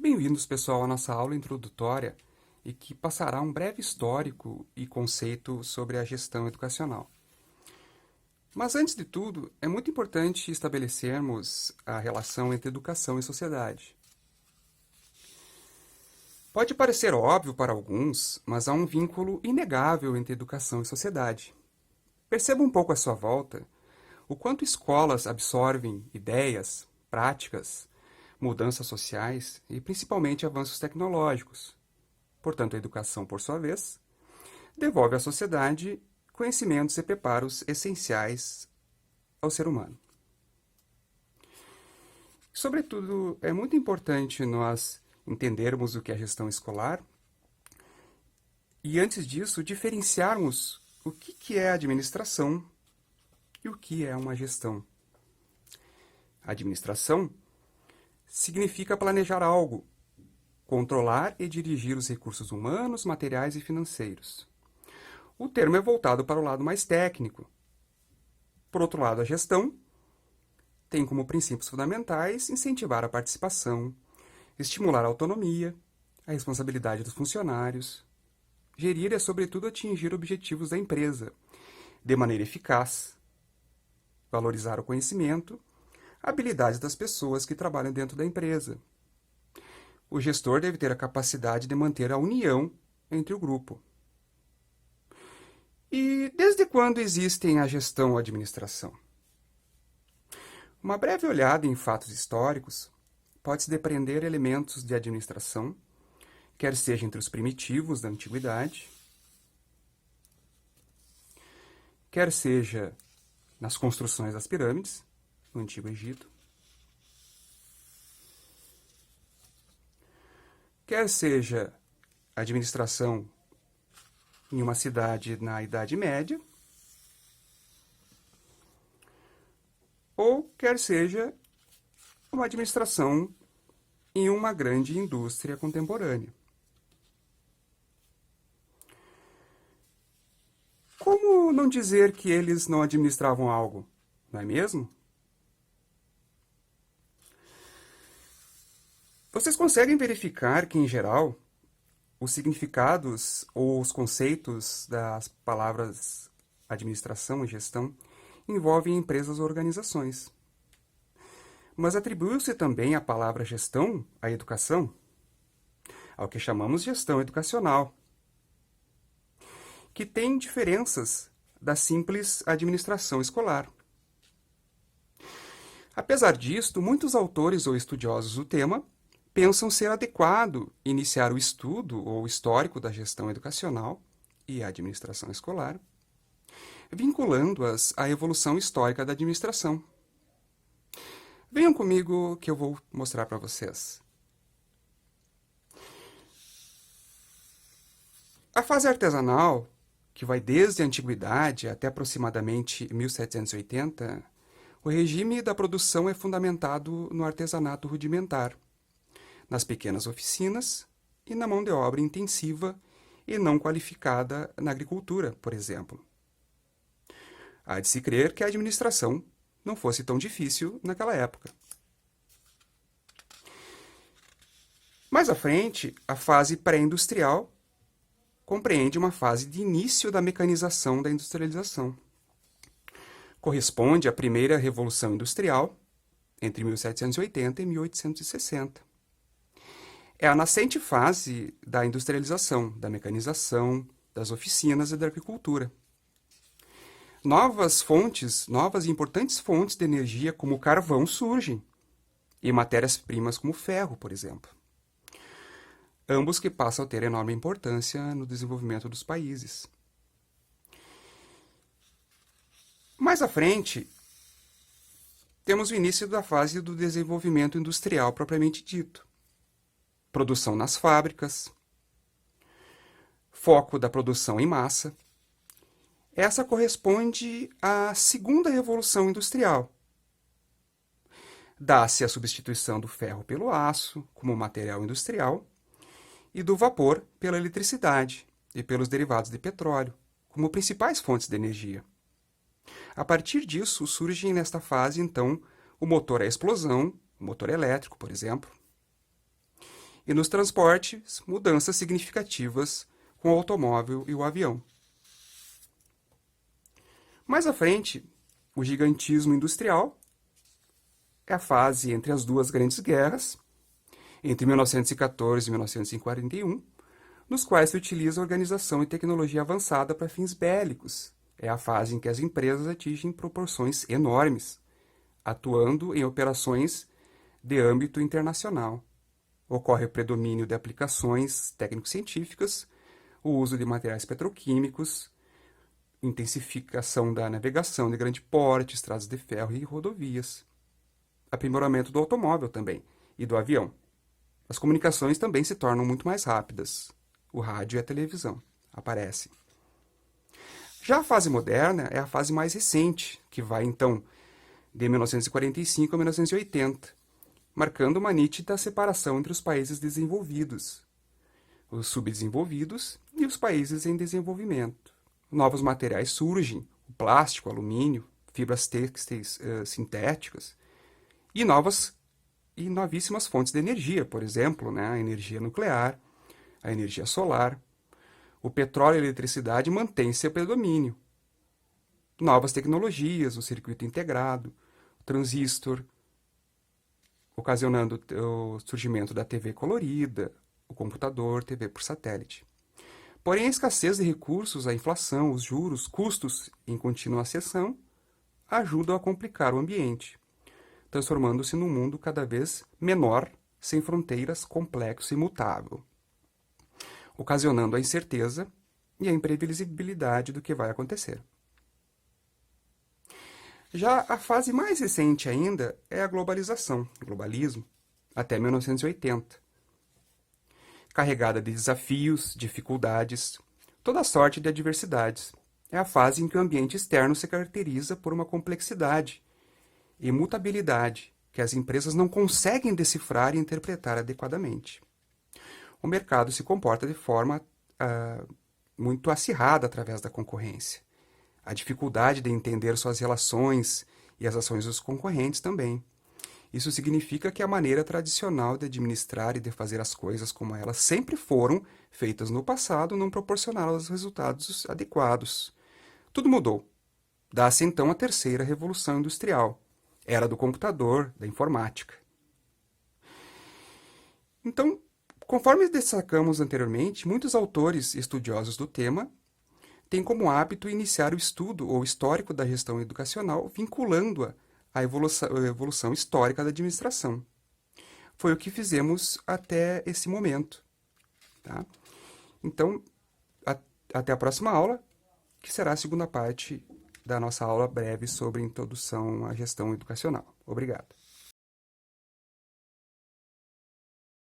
Bem-vindos, pessoal, à nossa aula introdutória e que passará um breve histórico e conceito sobre a gestão educacional. Mas, antes de tudo, é muito importante estabelecermos a relação entre educação e sociedade. Pode parecer óbvio para alguns, mas há um vínculo inegável entre educação e sociedade. Perceba um pouco à sua volta o quanto escolas absorvem ideias, práticas, mudanças sociais e principalmente avanços tecnológicos. Portanto, a educação, por sua vez, devolve à sociedade conhecimentos e preparos essenciais ao ser humano. Sobretudo, é muito importante nós entendermos o que é gestão escolar e, antes disso, diferenciarmos o que é administração e o que é uma gestão. A administração significa planejar algo, controlar e dirigir os recursos humanos, materiais e financeiros. O termo é voltado para o lado mais técnico. Por outro lado, a gestão tem como princípios fundamentais incentivar a participação, estimular a autonomia, a responsabilidade dos funcionários. Gerir é, sobretudo, atingir objetivos da empresa de maneira eficaz, valorizar o conhecimento, habilidades das pessoas que trabalham dentro da empresa. O gestor deve ter a capacidade de manter a união entre o grupo. E desde quando existem a gestão ou a administração? Uma breve olhada em fatos históricos pode-se depreender elementos de administração, quer seja entre os primitivos da antiguidade, quer seja nas construções das pirâmides, no Antigo Egito, quer seja a administração em uma cidade na Idade Média, ou quer seja uma administração em uma grande indústria contemporânea. Como não dizer que eles não administravam algo, não é mesmo? Vocês conseguem verificar que, em geral, os significados ou os conceitos das palavras administração e gestão envolvem empresas ou organizações. Mas atribuiu-se também a palavra gestão à educação, ao que chamamos gestão educacional, que tem diferenças da simples administração escolar. Apesar disto, muitos autores ou estudiosos do tema pensam ser adequado iniciar o estudo ou histórico da gestão educacional e a administração escolar, vinculando-as à evolução histórica da administração. Venham comigo que eu vou mostrar para vocês. A fase artesanal, que vai desde a antiguidade até aproximadamente 1780, o regime da produção é fundamentado no artesanato rudimentar, nas pequenas oficinas e na mão de obra intensiva e não qualificada na agricultura, por exemplo. Há de se crer que a administração não fosse tão difícil naquela época. Mais à frente, a fase pré-industrial compreende uma fase de início da mecanização da industrialização. Corresponde à primeira Revolução Industrial, entre 1780 e 1860. É a nascente fase da industrialização, da mecanização, das oficinas e da agricultura. Novas e importantes fontes de energia como o carvão surgem, e matérias-primas como o ferro, por exemplo. Ambos que passam a ter enorme importância no desenvolvimento dos países. Mais à frente, temos o início da fase do desenvolvimento industrial propriamente dito. Produção nas fábricas, foco da produção em massa. Essa corresponde à segunda revolução industrial. Dá-se a substituição do ferro pelo aço como material industrial e do vapor pela eletricidade e pelos derivados de petróleo como principais fontes de energia. A partir disso, surge nesta fase, então, o motor à explosão, o motor elétrico, por exemplo. E nos transportes, mudanças significativas com o automóvel e o avião. Mais à frente, o gigantismo industrial é a fase entre as duas grandes guerras, entre 1914 e 1941, nos quais se utiliza organização e tecnologia avançada para fins bélicos. É a fase em que as empresas atingem proporções enormes, atuando em operações de âmbito internacional. Ocorre o predomínio de aplicações técnico-científicas, o uso de materiais petroquímicos, intensificação da navegação de grande porte, estradas de ferro e rodovias. Aprimoramento do automóvel também, e do avião. As comunicações também se tornam muito mais rápidas. O rádio e a televisão aparecem. Já a fase moderna é a fase mais recente, que vai, então, de 1945 a 1980, marcando uma nítida separação entre os países desenvolvidos, os subdesenvolvidos e os países em desenvolvimento. Novos materiais surgem, o plástico, o alumínio, fibras têxteis sintéticas, e novíssimas fontes de energia, por exemplo, né, a energia nuclear, a energia solar. O petróleo e a eletricidade mantêm seu predomínio. Novas tecnologias, o circuito integrado, o transistor, ocasionando o surgimento da TV colorida, o computador, TV por satélite. Porém, a escassez de recursos, a inflação, os juros, custos em contínua acessão, ajudam a complicar o ambiente, transformando-se num mundo cada vez menor, sem fronteiras, complexo e mutável, ocasionando a incerteza e a imprevisibilidade do que vai acontecer. Já a fase mais recente ainda é a globalização, globalismo, até 1980, carregada de desafios, dificuldades, toda sorte de adversidades. É a fase em que o ambiente externo se caracteriza por uma complexidade e mutabilidade que as empresas não conseguem decifrar e interpretar adequadamente. O mercado se comporta de forma muito acirrada através da concorrência. A dificuldade de entender suas relações e as ações dos concorrentes também. Isso significa que a maneira tradicional de administrar e de fazer as coisas como elas sempre foram feitas no passado não proporcionaram os resultados adequados. Tudo mudou. Dá-se então a terceira revolução industrial, era do computador, da informática. Então, conforme destacamos anteriormente, muitos autores estudiosos do tema têm como hábito iniciar o estudo ou histórico da gestão educacional, vinculando-a à evolução histórica da administração. Foi o que fizemos até esse momento. Tá? Então, até a próxima aula, que será a segunda parte da nossa aula breve sobre introdução à gestão educacional. Obrigado.